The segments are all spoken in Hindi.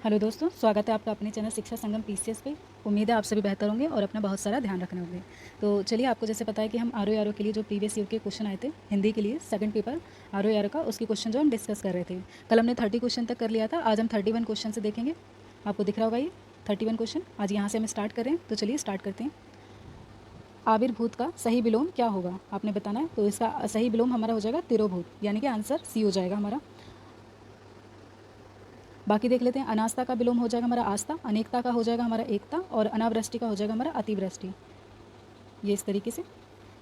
हेलो दोस्तों, स्वागत है आपका अपने चैनल शिक्षा संगम पीसीएस पे। उम्मीद है आप सभी बेहतर होंगे और अपना बहुत सारा ध्यान रखने होंगे। तो चलिए, आपको जैसे पता है कि हम आर के लिए जो प्रीवियस ईयर के क्वेश्चन आए थे हिंदी के लिए सेकंड पेपर आर का, उसकी क्वेश्चन जो हम डिस्कस कर रहे थे। कल हमने 30 क्वेश्चन तक कर लिया था, आज हम 31 क्वेश्चन से देखेंगे। आपको दिख रहा होगा ये 31 क्वेश्चन। आज यहाँ से हम स्टार्ट कर रहे हैं, तो चलिए स्टार्ट करते हैं। आविर्भूत का सही विलोम क्या होगा, आपने बताना है। तो इसका सही विलोम हमारा हो जाएगा तिरोभूत, यानी कि आंसर सी हो जाएगा हमारा। बाकी देख लेते हैं। अनास्था का विलोम हो जाएगा हमारा आस्था, अनेकता का हो जाएगा हमारा एकता, और अनावृष्टि का हो जाएगा हमारा अतिवृष्टि। ये इस तरीके से।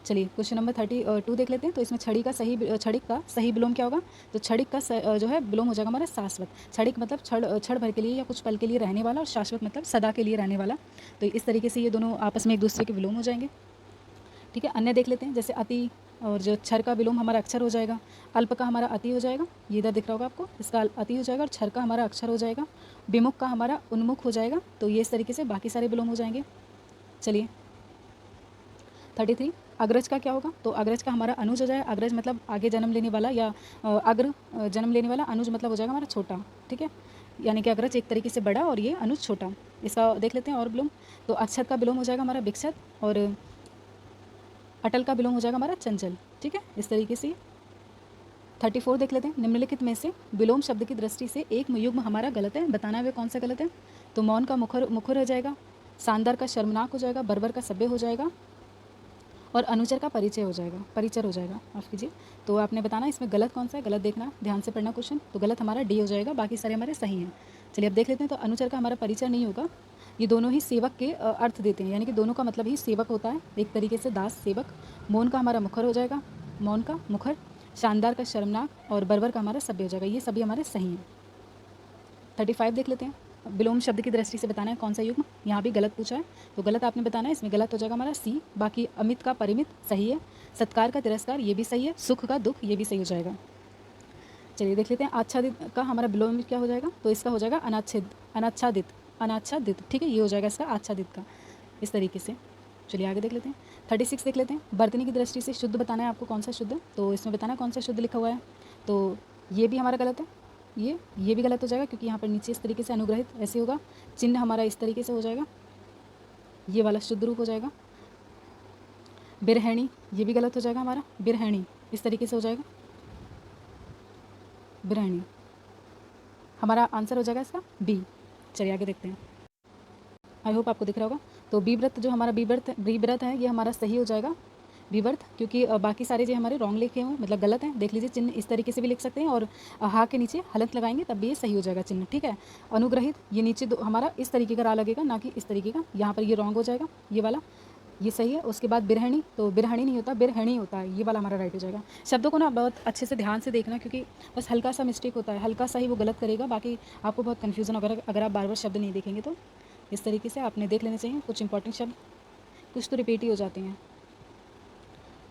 चलिए क्वेश्चन नंबर 32 देख लेते हैं। तो इसमें छड़ी का सही विलोम क्या होगा। तो छड़िक का जो है विलोम हो जाएगा हमारा शाश्वत। छड़िक मतलब क्षण भर के लिए या कुछ पल के लिए रहने वाला, और शाश्वत मतलब सदा के लिए रहने वाला। तो इस तरीके से ये दोनों आपस में एक दूसरे के विलोम हो जाएंगे। ठीक है, अन्य देख लेते हैं। जैसे अति, और जो क्षर का विलोम हमारा अक्षर हो जाएगा। अल्प का हमारा अति हो जाएगा, ये इधर दिख रहा होगा आपको, इसका अति हो जाएगा, और क्षर का हमारा अक्षर हो जाएगा। विमुख का हमारा उन्मुख हो जाएगा। तो ये इस तरीके से बाकी सारे विलोम हो जाएंगे। चलिए 33 अग्रज का क्या होगा। तो अग्रज का हमारा अनुज हो जाएगा। अग्रज मतलब आगे जन्म लेने वाला, या अग्र जन्म लेने वाला। अनुज मतलब हो जाएगा हमारा छोटा। ठीक है, यानी कि अग्रज एक तरीके से बड़ा और ये अनुज छोटा। इसका देख लेते हैं और विलोम। तो अक्षत का विलोम हो जाएगा हमारा विक्षत, और अटल का विलोम हो जाएगा हमारा चंचल। ठीक है, इस तरीके से। 34 देख लेते हैं। निम्नलिखित में से विलोम शब्द की दृष्टि से एक युग्म हमारा गलत है, बताना है वे कौन सा गलत है। तो मौन का मुखर हो जाएगा, शानदार का शर्मनाक हो जाएगा, बर्बर का सभ्य हो जाएगा, और अनुचर का परिचय हो जाएगा, परिचर हो जाएगा, माफ़ कीजिए। तो आपने बताना इसमें गलत कौन सा है, गलत देखना, ध्यान से पढ़ना क्वेश्चन। तो गलत हमारा डी हो जाएगा, बाकी सारे हमारे सही हैं। चलिए अब देख लेते हैं। तो अनुचर का हमारा परिचय नहीं होगा। ये दोनों ही सेवक के अर्थ देते हैं, यानी कि दोनों का मतलब ही सेवक होता है, एक तरीके से दास सेवक। मौन का हमारा मुखर हो जाएगा, मौन का मुखर। शानदार का शर्मनाक, और बर्बर का हमारा सभ्य हो जाएगा। ये सभी हमारे सही हैं। 35 देख लेते हैं। विलोम शब्द की दृष्टि से बताना है कौन सा युग्म। यहाँ भी गलत पूछा है, तो गलत आपने बताना है। इसमें गलत हो जाएगा हमारा सी। बाकी अमित का परिमित सही है, सत्कार का तिरस्कार ये भी सही है, सुख का दुख ये भी सही हो जाएगा। चलिए देख लेते हैं। आच्छादित का हमारा विलोम क्या हो जाएगा। तो इसका हो जाएगा अनाच्छादित, अनाच्छादित। ठीक है, ये हो जाएगा इसका आच्छादित का, इस तरीके से। चलिए आगे देख लेते हैं। 36 देख लेते हैं। वर्तनी की दृष्टि से शुद्ध बताना है आपको, कौन सा शुद्ध। तो इसमें बताना कौन सा शुद्ध लिखा हुआ है। तो ये भी हमारा गलत है, ये भी गलत हो जाएगा, क्योंकि यहाँ पर नीचे इस तरीके से अनुग्रहित ऐसे होगा। चिन्ह हमारा इस तरीके से हो जाएगा, ये वाला शुद्ध रूप हो जाएगा। बिरहणी ये भी गलत हो जाएगा हमारा, बिरहणी इस तरीके से हो जाएगा, बिरहणी। हमारा आंसर हो जाएगा इसका बी। चलिए आगे देखते हैं। आई होप आपको दिख रहा होगा। तो बीव्रत जो हमारा बीव्रत है, ये हमारा सही हो जाएगा विवर्त, क्योंकि बाकी सारे जो हमारे रॉन्ग लिखे हुए मतलब गलत हैं। देख लीजिए, चिन्ह इस तरीके से भी लिख सकते हैं, और हा के नीचे हलंत लगाएंगे तब भी ये सही हो जाएगा चिन्ह। ठीक है, अनुग्रहित ये नीचे हमारा इस तरीके का रा लगेगा, ना कि इस तरीके का। यहाँ पर ये रॉन्ग हो जाएगा, ये वाला ये सही है। उसके बाद बिरहणी, तो बिरहणी नहीं होता, बिरहणी होता है, ये वाला हमारा राइट हो जाएगा। शब्दों को ना बहुत अच्छे से ध्यान से देखना, क्योंकि बस हल्का सा मिस्टेक होता है, हल्का सा ही वो गलत करेगा, बाकी आपको बहुत कन्फ्यूजन होगा अगर आप बार बार शब्द नहीं देखेंगे। तो इस तरीके से आपने देख लेने चाहिए। कुछ इंपॉर्टेंट शब्द कुछ तो रिपीट ही हो जाते हैं।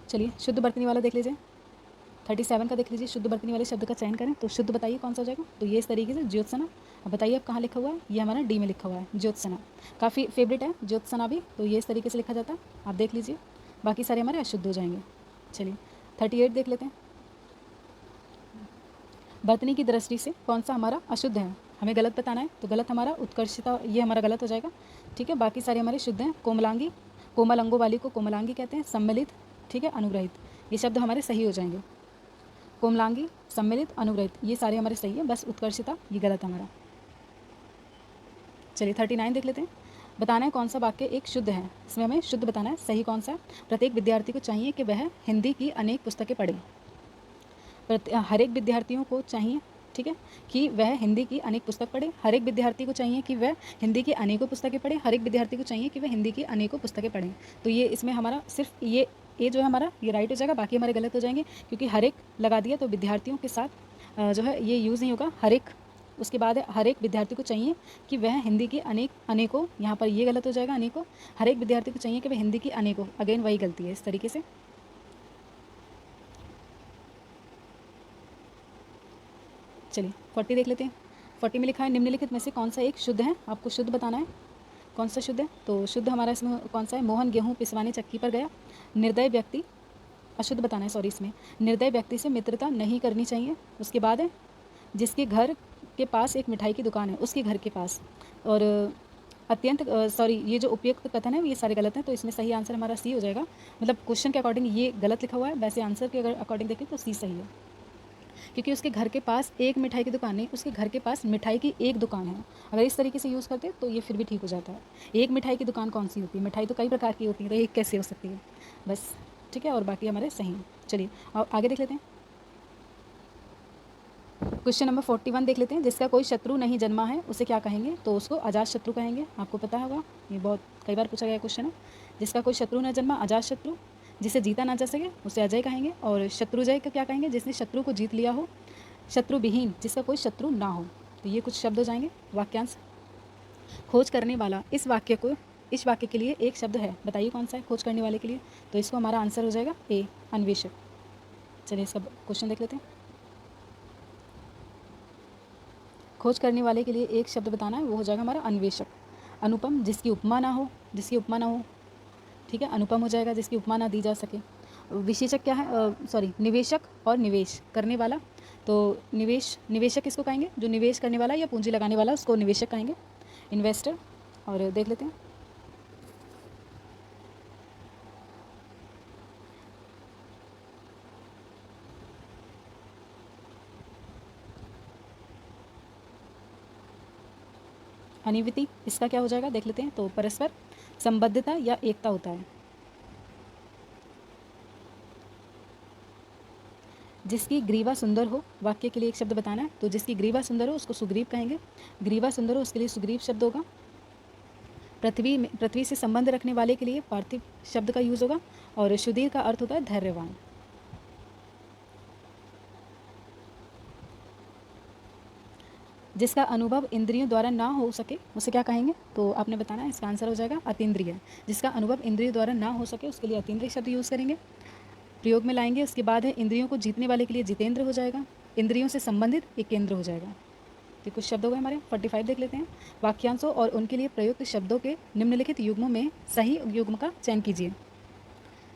चलिए शुद्ध बर्तनी वाला देख लीजिए। 37 का देख लीजिए। शुद्ध बर्तनी वाले शब्द का चयन करें, तो शुद्ध बताइए कौन सा हो जाएगा। तो ये इस तरीके से ज्योत्सना। अब बताइए अब कहाँ लिखा हुआ है। ये हमारा डी में लिखा हुआ है, ज्योत्सना। काफ़ी फेवरेट है ज्योत्सना भी, तो ये इस तरीके से लिखा जाता है, आप देख लीजिए। बाकी सारे हमारे अशुद्ध हो जाएंगे। चलिए 38 देख लेते हैं। बर्तनी की दृष्टि से कौन सा हमारा अशुद्ध है, हमें गलत बताना है। तो गलत हमारा उत्कर्षता, ये हमारा गलत हो जाएगा। ठीक है, बाकी सारे हमारे शुद्ध हैं। कोमलांगी, कोमल अंगों वाली को कोमलांगी कहते हैं। सम्मिलित, ठीक है, अनुग्रहित, ये शब्द हमारे सही हो जाएंगे। कोमलांगी, सम्मिलित, अनुग्रहित, ये सारे हमारे सही है, बस उत्कर्षिता ये गलत हमारा। चलिए 39 देख लेते हैं। बताना है कौन सा वाक्य एक शुद्ध है, इसमें हमें शुद्ध बताना है, सही कौन सा। प्रत्येक विद्यार्थी को चाहिए कि वह हिंदी की अनेक पुस्तकें पढ़े। हर एक विद्यार्थियों को चाहिए, ठीक है, कि वह हिंदी की अनेक पुस्तक पढ़े। हर एक विद्यार्थी को चाहिए कि वह हिंदी की अनेकों पुस्तकें पढ़े। हर एक विद्यार्थी को चाहिए कि वह हिंदी की अनेकों पुस्तकें पढ़ें। तो ये इसमें हमारा सिर्फ ये जो है हमारा ये राइट हो जाएगा, बाकी हमारे गलत हो जाएंगे, क्योंकि हर एक लगा दिया तो विद्यार्थियों के साथ जो है ये यूज़ नहीं होगा। हर एक, उसके बाद है हर एक विद्यार्थी को चाहिए कि वह हिंदी की अनेकों, यहाँ पर ये गलत हो जाएगा अनेकों। हर एक विद्यार्थी को चाहिए कि वह हिंदी की अनेकों, अगेन वही गलती है इस तरीके से। चलिए 40 देख लेते हैं। 40 में लिखा है निम्नलिखित में से कौन सा एक शुद्ध है, आपको शुद्ध बताना है कौन सा शुद्ध है। तो शुद्ध हमारा इसमें कौन सा है। मोहन गेहूँ पिसवाने चक्की पर गया। निर्दय व्यक्ति, अशुद्ध बताना है सॉरी, इसमें निर्दय व्यक्ति से मित्रता नहीं करनी चाहिए। उसके बाद है जिसके घर के पास एक मिठाई की दुकान है, उसके घर के पास। और अत्यंत सॉरी, ये जो उपयुक्त कथन है ये सारे गलत हैं, तो इसमें सही आंसर हमारा सी हो जाएगा। मतलब क्वेश्चन के अकॉर्डिंग ये गलत लिखा हुआ है, वैसे आंसर के अगर अकॉर्डिंग देखें तो सी सही है, क्योंकि उसके घर के पास एक मिठाई की दुकान नहीं, उसके घर के पास मिठाई की एक दुकान है। अगर इस तरीके से यूज़ करते तो ये फिर भी ठीक हो जाता है। एक मिठाई की दुकान कौन सी होती है? मिठाई तो कई प्रकार की होती है, तो एक कैसे हो सकती है? बस ठीक है, और बाकी हमारे सही हैं। चलिए अब आगे देख लेते हैं। क्वेश्चन नंबर 41 देख लेते हैं। जिसका कोई शत्रु नहीं जन्मा है उसे क्या कहेंगे? तो उसको अजात शत्रु कहेंगे। आपको पता होगा, ये बहुत कई बार पूछा गया क्वेश्चन है। जिसका कोई शत्रु न जन्मा, अजात शत्रु। जिसे जीता ना जा सके उसे अजय कहेंगे। और शत्रुजय का क्या कहेंगे? जिसने शत्रु को जीत लिया हो। शत्रुविहीन, जिसका कोई शत्रु ना हो। तो ये कुछ शब्द हो जाएंगे। वाक्यांश, खोज करने वाला, इस वाक्य के लिए एक शब्द है, बताइए कौन सा है खोज करने वाले के लिए? तो इसको हमारा आंसर हो जाएगा ए, अन्वेषक। चलिए इसका क्वेश्चन देख लेते हैं। खोज करने वाले के लिए एक शब्द बताना है, वो हो जाएगा हमारा अन्वेषक। अनुपम, जिसकी उपमा ना हो, ठीक है, अनुपम हो जाएगा, जिसकी उपमा ना दी जा सके। विशेषक क्या है? सॉरी, निवेशक और निवेश करने वाला। तो निवेशक किसको कहेंगे? जो निवेश करने वाला या पूंजी लगाने वाला, उसको निवेशक कहेंगे, इन्वेस्टर। और देख लेते हैं। अनिविति, इसका क्या हो जाएगा देख लेते हैं। तो परस्पर संबद्धता या एकता होता है। जिसकी ग्रीवा सुंदर हो, वाक्य के लिए एक शब्द बताना है। तो जिसकी ग्रीवा सुंदर हो उसको सुग्रीव कहेंगे। ग्रीवा सुंदर हो उसके लिए सुग्रीव शब्द होगा। पृथ्वी से संबंध रखने वाले के लिए पार्थिव शब्द का यूज़ होगा। और सुधीर का अर्थ होता है धैर्यवान। जिसका अनुभव इंद्रियों द्वारा ना हो सके उसे क्या कहेंगे? तो आपने बताना है, इसका आंसर हो जाएगा अतीन्द्रिय। जिसका अनुभव इंद्रियों द्वारा ना हो सके उसके लिए अतीन्द्रिय शब्द यूज़ करेंगे, प्रयोग में लाएंगे। उसके बाद है इंद्रियों को जीतने वाले के लिए जितेंद्र हो जाएगा। इंद्रियों से संबंधित एक केंद्र हो जाएगा। तो कुछ शब्द हो गए हमारे। 45 देख लेते हैं। वाक्यांशों और उनके लिए प्रयुक्त शब्दों के निम्नलिखित युग्मों में सही युग्म का चयन कीजिए।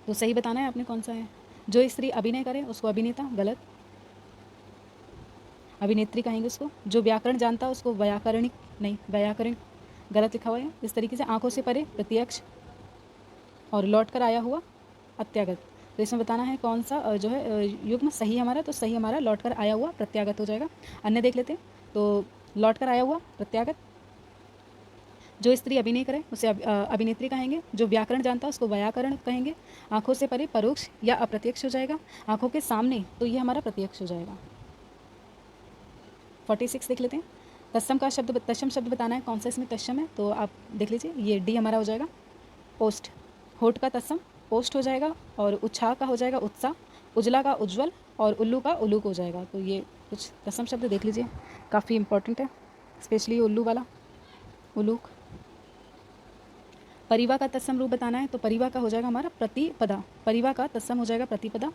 तो सही बताना है आपने कौन सा है। जो स्त्री अभिनय करे उसको अभिनेता, गलत। अभिनेत्री कहेंगे उसको। जो व्याकरण जानता है उसको व्याकरणिक, नहीं व्याकरण, गलत लिखा हुआ है। इस तरीके से आंखों से परे प्रत्यक्ष, और लौट कर आया हुआ अत्यागत। तो इसमें बताना है कौन सा जो है युग्म सही हमारा। तो सही हमारा लौट कर आया हुआ प्रत्यागत हो जाएगा। अन्य देख लेते हैं। तो लौट कर आया हुआ प्रत्यागत। जो स्त्री अभिनय करे उसे अभिनेत्री कहेंगे। जो व्याकरण जानता है उसको व्याकरण कहेंगे। आंखों से परे परोक्ष या अप्रत्यक्ष हो जाएगा। आंखों के सामने तो ये हमारा प्रत्यक्ष हो जाएगा। 46 देख लेते हैं। तत्सम शब्द बताना है कौन सा इसमें तत्सम है। तो आप देख लीजिए, ये डी हमारा हो जाएगा पोस्ट। होठ का तत्सम पोस्ट हो जाएगा। और उत्साह का हो जाएगा उत्साह। उजला का उज्ज्वल। और उल्लू का उल्लूक हो जाएगा। तो ये कुछ तत्सम शब्द देख लीजिए, काफ़ी इंपॉर्टेंट है, स्पेशली उल्लू वाला, उल्लूक। परिवा का तत्सम रूप बताना है। तो परिवा का हो जाएगा हमारा प्रतिपदा। परिवा का तत्सम हो जाएगा प्रतिपदा।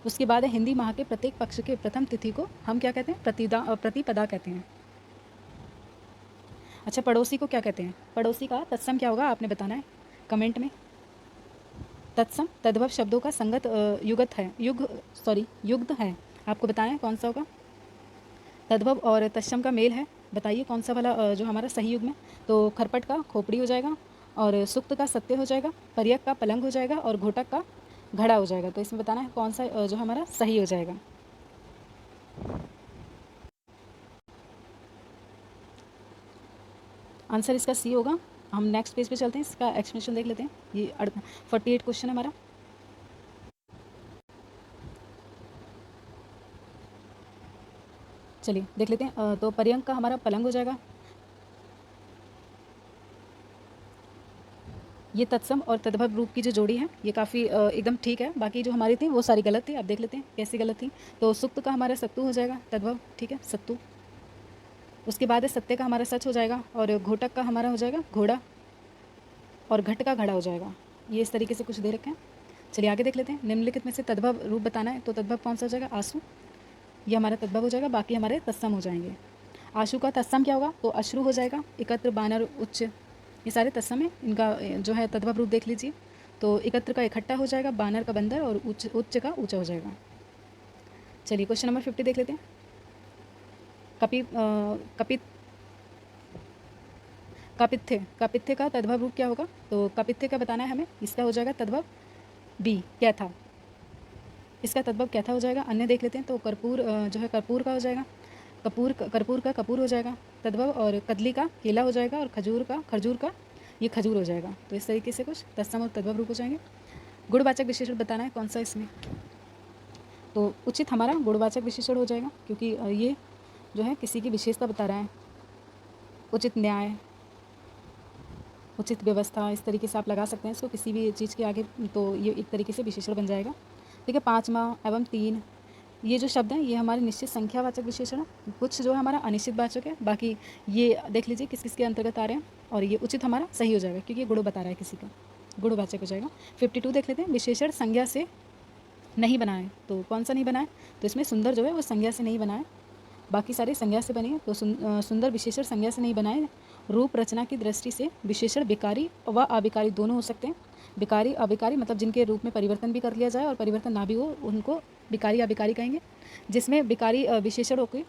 उसके बाद है हिंदी माह के प्रत्येक पक्ष के प्रथम तिथि को हम क्या कहते हैं? प्रतिपदा कहते हैं। अच्छा, पड़ोसी को क्या कहते हैं? पड़ोसी का तत्सम क्या होगा आपने बताना है कमेंट में। तत्सम तद्भव शब्दों का संगत युग्ध है। आपको बताना है कौन सा होगा। तद्भव और तत्सम का मेल है, बताइए कौन सा वाला जो हमारा सही युग्म है। तो खरपट का खोपड़ी हो जाएगा। और सुक्त का सत्य हो जाएगा। पर्यक का पलंग हो जाएगा। और घोटक का घड़ा हो जाएगा। तो इसमें बताना है कौन सा जो हमारा सही हो जाएगा। आंसर इसका सी होगा। हम नेक्स्ट पेज पे चलते हैं, इसका एक्सप्लेनेशन देख लेते हैं। ये 48 क्वेश्चन है हमारा। चलिए देख लेते हैं। तो पर्यंक का हमारा पलंग हो जाएगा। ये तत्सम और तद्भव रूप की जो जोड़ी है ये काफ़ी एकदम ठीक है। बाकी जो हमारी थी वो सारी गलत थी। आप देख लेते हैं कैसी गलत थी। तो सुक्त का हमारा सत्तू हो जाएगा, तद्भव, ठीक है, सत्तू। उसके बाद है सत्य का हमारा सच हो जाएगा। और घोटक का हमारा हो जाएगा घोड़ा। और घट का घड़ा हो जाएगा। ये इस तरीके से कुछ दे रखे हैं। चलिए आगे देख लेते हैं। निम्नलिखित में से तद्भव रूप बताना है। तो तद्भव कौन सा हो जाएगा? आंसू। ये हमारा तद्भव हो जाएगा। बाकी हमारे तत्सम हो जाएंगे। आशु का तत्सम क्या होगा? तो अश्रु हो जाएगा। एकत्र, बानर, उच्च, ये सारे तत्सम है। इनका जो है तद्भव रूप देख लीजिए। तो एकत्र का इकट्ठा हो जाएगा। बानर का बंदर। और उच्च का ऊंचा हो जाएगा। चलिए क्वेश्चन नंबर 50 देख लेते हैं। कपित कापिथ्य, कापिथ्य का तद्भव रूप क्या होगा? तो कापिथ्य का बताना है हमें, इसका हो जाएगा तद्भव बी कैथा, इसका तद्भव कैथा हो जाएगा। अन्य देख लेते हैं, तो कर्पूर जो है कर्पूर का हो जाएगा, कर्पूर का कपूर हो जाएगा तद्भव, और कदली का केला हो जाएगा, और खजूर का ये खजूर हो जाएगा। तो इस तरीके से कुछ तत्सम और तद्भव रूप हो जाएंगे। गुणवाचक विशेषण बताना है कौन सा इसमें, तो उचित हमारा गुणवाचक विशेषण हो जाएगा, क्योंकि ये जो है किसी की विशेषता बता रहा है। उचित न्याय, उचित व्यवस्था, इस तरीके से आप लगा सकते हैं इसको किसी भी चीज़ के आगे, तो ये एक तरीके से विशेषण बन जाएगा। ठीक है, 5वां एवं 3 ये जो शब्द हैं ये हमारे निश्चित संख्यावाचक विशेषण है। कुछ जो है हमारा अनिश्चित वाचक है, बाकी ये देख लीजिए किस किस के अंतर्गत आ रहे हैं, और ये उचित हमारा सही हो जाएगा क्योंकि ये गुण बता रहा है किसी का, गुणवाचक हो जाएगा। 52 देख लेते हैं, विशेषण संज्ञा से नहीं बनाए, तो कौन सा नहीं बनाए? तो इसमें सुंदर जो है वो संज्ञा से नहीं बनाए, बाकी सारे संज्ञा से बने, तो सुंदर विशेषण संज्ञा से नहीं बनाए। रूप रचना की दृष्टि से विशेषण विकारी व अविकारी दोनों हो सकते हैं। विकारी अविकारी मतलब जिनके रूप में परिवर्तन भी कर लिया जाए और परिवर्तन ना भी हो उनको विकारी अविकारी कहेंगे। जिसमें विकारी विशेषणों के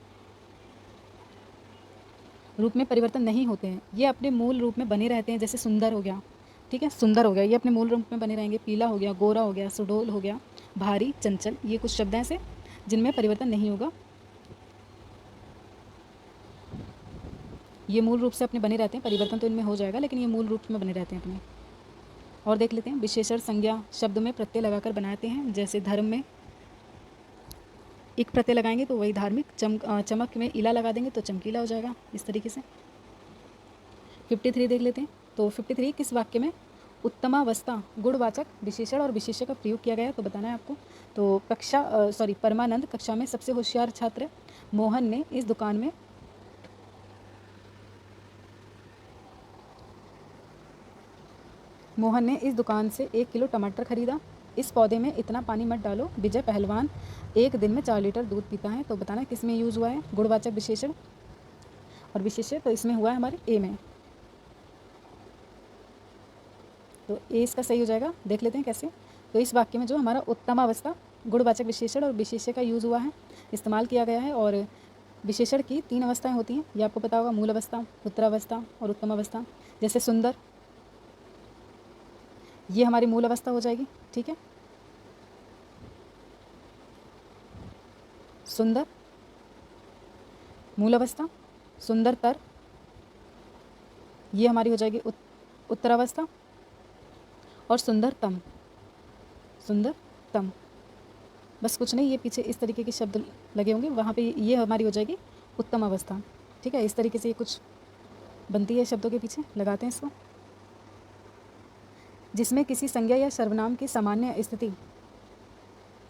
रूप में परिवर्तन नहीं होते हैं, ये अपने मूल रूप में बने रहते हैं। जैसे सुंदर हो गया, ठीक है, सुंदर हो गया, ये अपने मूल रूप में बने रहेंगे। पीला हो गया, गोरा हो गया, सुडौल हो गया, भारी, चंचल, ये कुछ शब्द हैं ऐसे जिनमें परिवर्तन नहीं होगा, ये मूल रूप से अपने बने रहते हैं। परिवर्तन तो इनमें हो जाएगा लेकिन ये मूल रूप में बने रहते हैं अपने। और देख लेते हैं, विशेषण संज्ञा शब्द में प्रत्यय लगाकर बनाते हैं। जैसे धर्म में एक प्रत्यय लगाएंगे तो वही धार्मिक, चमक में इला लगा देंगे तो चमकीला हो जाएगा, इस तरीके से। 53 देख लेते हैं, तो 53 किस वाक्य में उत्तमावस्था गुणवाचक विशेषण और विशेष्य का प्रयोग किया गया है, तो बताना है आपको। तो परमानंद कक्षा में सबसे होशियार छात्र मोहन ने इस दुकान से 1 किलो टमाटर खरीदा। इस पौधे में इतना पानी मत डालो। विजय पहलवान 1 दिन में 4 लीटर दूध पीता है, तो बताना किस में यूज़ हुआ है गुणवाचक विशेषण और विशेष्य, तो इसमें हुआ है हमारे ए में, तो ए इसका सही हो जाएगा। देख लेते हैं कैसे, तो इस वाक्य में जो हमारा उत्तमावस्था गुणवाचक विशेषण और विशेष्य का यूज़ हुआ है, इस्तेमाल किया गया है। और विशेषण की 3 अवस्थाएं होती हैं, ये आपको पता होगा, मूल अवस्था, उत्तरावस्था और उत्तम अवस्था। जैसे सुंदर, ये हमारी मूल अवस्था हो जाएगी, ठीक है, सुंदर मूल अवस्था। सुंदरतर ये हमारी हो जाएगी उत्तरावस्था। और सुंदरतम, सुंदरतम, बस कुछ नहीं, ये पीछे इस तरीके के शब्द लगे होंगे, वहाँ पे ये हमारी हो जाएगी उत्तम अवस्था, ठीक है। इस तरीके से ये कुछ बनती है शब्दों के पीछे, लगाते हैं इसको। जिसमें किसी संज्ञा या सर्वनाम की सामान्य स्थिति,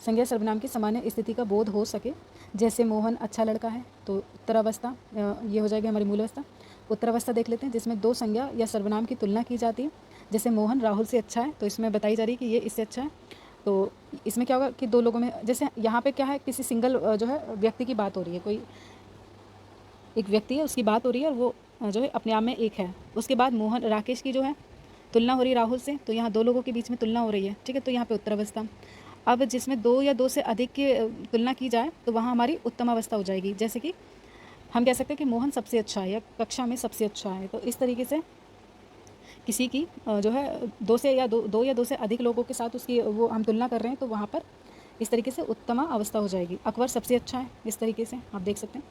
संज्ञा सर्वनाम की सामान्य स्थिति का बोध हो सके। जैसे मोहन अच्छा लड़का है, तो उत्तरावस्था ये हो जाएगी हमारी मूल अवस्था। उत्तरावस्था देख लेते हैं, जिसमें 2 संज्ञा या सर्वनाम की तुलना की जाती है। जैसे मोहन राहुल से अच्छा है, तो इसमें बताई जा रही है कि ये इससे अच्छा है। तो इसमें क्या होगा कि 2 लोगों में, जैसे यहाँ पे क्या है, किसी सिंगल जो है व्यक्ति की बात हो रही है, कोई एक व्यक्ति है उसकी बात हो रही है और वो जो है अपने आप में एक है। उसके बाद राकेश की जो है तुलना हो रही है राहुल से, तो यहाँ 2 लोगों के बीच में तुलना हो रही है, ठीक है, तो यहाँ पे उत्तरावस्था। अब जिसमें 2 या 2 से अधिक की तुलना की जाए तो वहाँ हमारी उत्तम अवस्था हो जाएगी। जैसे कि हम कह सकते हैं कि मोहन सबसे अच्छा है या कक्षा में सबसे अच्छा है, तो इस तरीके से किसी की जो है 2 या 2 से अधिक लोगों के साथ उसकी वो हम तुलना कर रहे हैं, तो वहाँ पर इस तरीके से उत्तम अवस्था हो जाएगी। अकबर सबसे अच्छा है, इस तरीके से आप देख सकते हैं।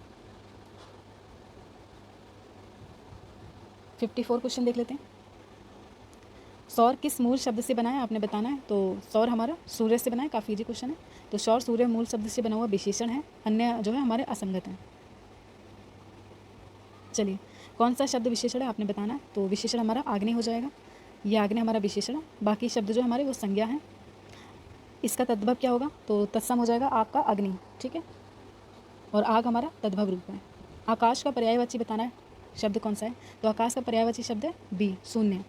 54 क्वेश्चन देख लेते हैं। सौर किस मूल शब्द से बना है, आपने बताना है। तो सौर हमारा सूर्य से बना है, काफ़ी इजी क्वेश्चन है। तो सौर सूर्य मूल शब्द से बना हुआ विशेषण है, अन्य जो है हमारे असंगत हैं। चलिए, कौन सा शब्द विशेषण है आपने बताना है। तो विशेषण हमारा आग्नेय हो जाएगा, ये आग्नेय हमारा विशेषण है। बाकी शब्द जो हमारे वो संज्ञा हैं। इसका तद्भव क्या होगा, तो तत्सम हो जाएगा आग का अग्नि, ठीक है, और आग हमारा तद्भव रूप है। आकाश का पर्यायवाची बताना है शब्द कौन सा है, तो आकाश का पर्यायवाची शब्द है बी, शून्य।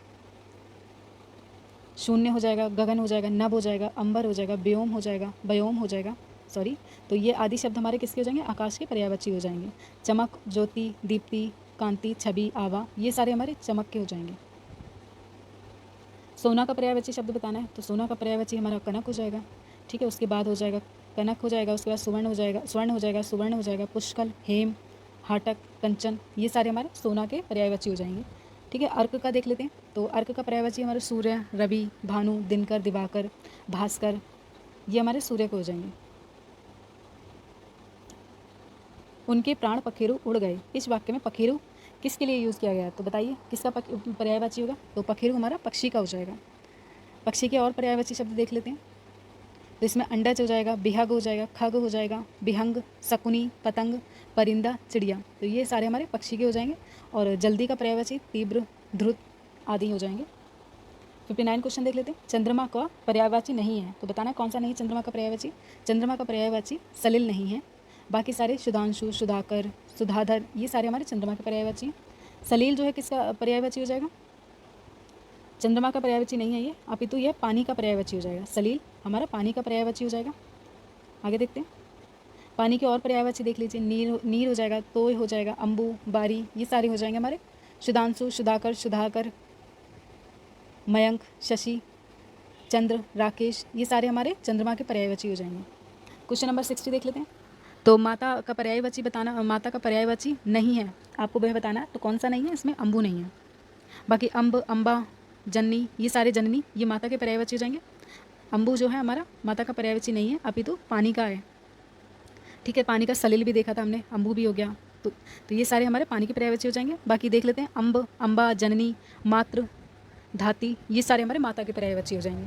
शून्य हो जाएगा, गगन हो जाएगा, नभ हो जाएगा, अंबर हो जाएगा, व्योम हो जाएगा, व्योम हो जाएगा, सॉरी। तो ये आदि शब्द हमारे किसके हो जाएंगे, आकाश के पर्यायवाची हो जाएंगे। चमक, ज्योति, दीप्ति, कांति, छवि, आभा, ये सारे हमारे चमक के हो जाएंगे। सोना का पर्यायवाची शब्द बताना है, तो सोना का पर्यायवाची हमारा कनक हो जाएगा, ठीक है। उसके बाद हो जाएगा कनक हो जाएगा, उसके बाद सुवर्ण हो जाएगा, स्वर्ण हो जाएगा, सुवर्ण हो जाएगा, पुष्कल, हेम, हाटक, कंचन, ये सारे हमारे सोना के पर्यायवाची हो जाएंगे। ठीक है, अर्क का देख लेते हैं। तो अर्क का पर्यायवाची हमारे सूर्य, रवि, भानु, दिनकर, दिवाकर, भास्कर, ये हमारे सूर्य के हो जाएंगे। उनके प्राण पखेरु उड़ गए, इस वाक्य में पखेरु किसके लिए यूज़ किया गया है? तो बताइए किसका पर्यायवाची होगा? तो पखेरु हमारा पक्षी का हो जाएगा। पक्षी के और पर्यायवाची शब्द देख लेते हैं। तो इसमें अंडज हो जाएगा, बिहग हो जाएगा, खग हो जाएगा, बिहंग, शकुनी, पतंग, परिंदा, चिड़िया। तो ये सारे हमारे पक्षी के हो जाएंगे। और जल्दी का पर्यायवाची तीव्र, ध्रुत आदि हो जाएंगे। 59 क्वेश्चन देख लेते हैं। चंद्रमा का पर्यायवाची नहीं है, तो बताना कौन सा नहीं है चंद्रमा का पर्यायवाची? चंद्रमा का पर्यायवाची सलिल नहीं है। बाकी सारे सुधांशु, सुधाकर, सुधाधर, ये सारे हमारे चंद्रमा के पर्यायवाची हैं। सलील जो है किसका पर्यायवाची हो जाएगा? चंद्रमा का पर्यायवाची नहीं है ये, अपितु यह पानी का पर्यायवाची हो जाएगा। सलील हमारा पानी का पर्यायवाची हो जाएगा। आगे देखते हैं, पानी के और पर्यायवाची देख लीजिए। नीर हो जाएगा, तोय हो जाएगा, अम्बु, बारी, ये सारे हो जाएंगे हमारे। सुधांशु, सुधाकर, सुधाकर, मयंक, शशि, चंद्र, राकेश, ये सारे हमारे चंद्रमा के पर्यायवाची हो जाएंगे। क्वेश्चन नंबर 60 देख लेते हैं। तो माता का पर्यायवाची बताना, माता का पर्यायवाची नहीं है, आपको वह बताना है। तो कौन सा नहीं है? इसमें अम्बु नहीं है। बाकी अम्ब, अम्बा, जननी, ये सारे जननी, ये माता के पर्यायवाची हो जाएंगे। अम्बु जो है हमारा माता का पर्यायवाची नहीं है, अपितु पानी का है। ठीक है, पानी का सलिल भी देखा था हमने, अम्बु भी हो गया। तो ये सारे हमारे पानी के पर्यायवाची हो जाएंगे। बाकी देख लेते हैं, अम्ब, अम्बा, जननी, मातृ, धाती, ये सारे हमारे माता के पर्यायवाची हो जाएंगे।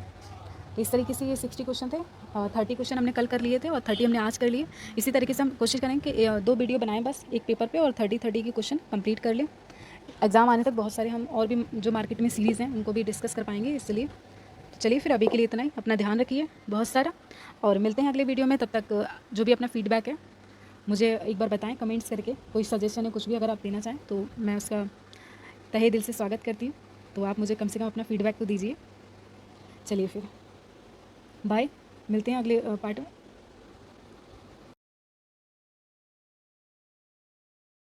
तो इस तरीके से ये 60 क्वेश्चन थे। 30 क्वेश्चन हमने कल कर लिए थे और 30 हमने आज कर लिए। इसी तरीके से हम कोशिश करेंगे कि 2 वीडियो बनाएं बस एक पेपर पे और 30 के क्वेश्चन कंप्लीट कर लें। एग्ज़ाम आने तक बहुत सारे हम और भी जो मार्केट में सीरीज़ हैं उनको भी डिस्कस कर पाएंगे। इसलिए चलिए फिर अभी के लिए इतना ही। अपना ध्यान रखिए बहुत सारा, और मिलते हैं अगले वीडियो में। तब तक जो भी अपना फीडबैक है मुझे एक बार बताएं कमेंट्स करके। कोई सजेशन है, कुछ भी अगर आप देना चाहें तो मैं उसका तहे दिल से स्वागत करती हूँ। तो आप मुझे कम से कम अपना फीडबैक तो दीजिए। चलिए फिर बाय, मिलते हैं अगले पार्ट में।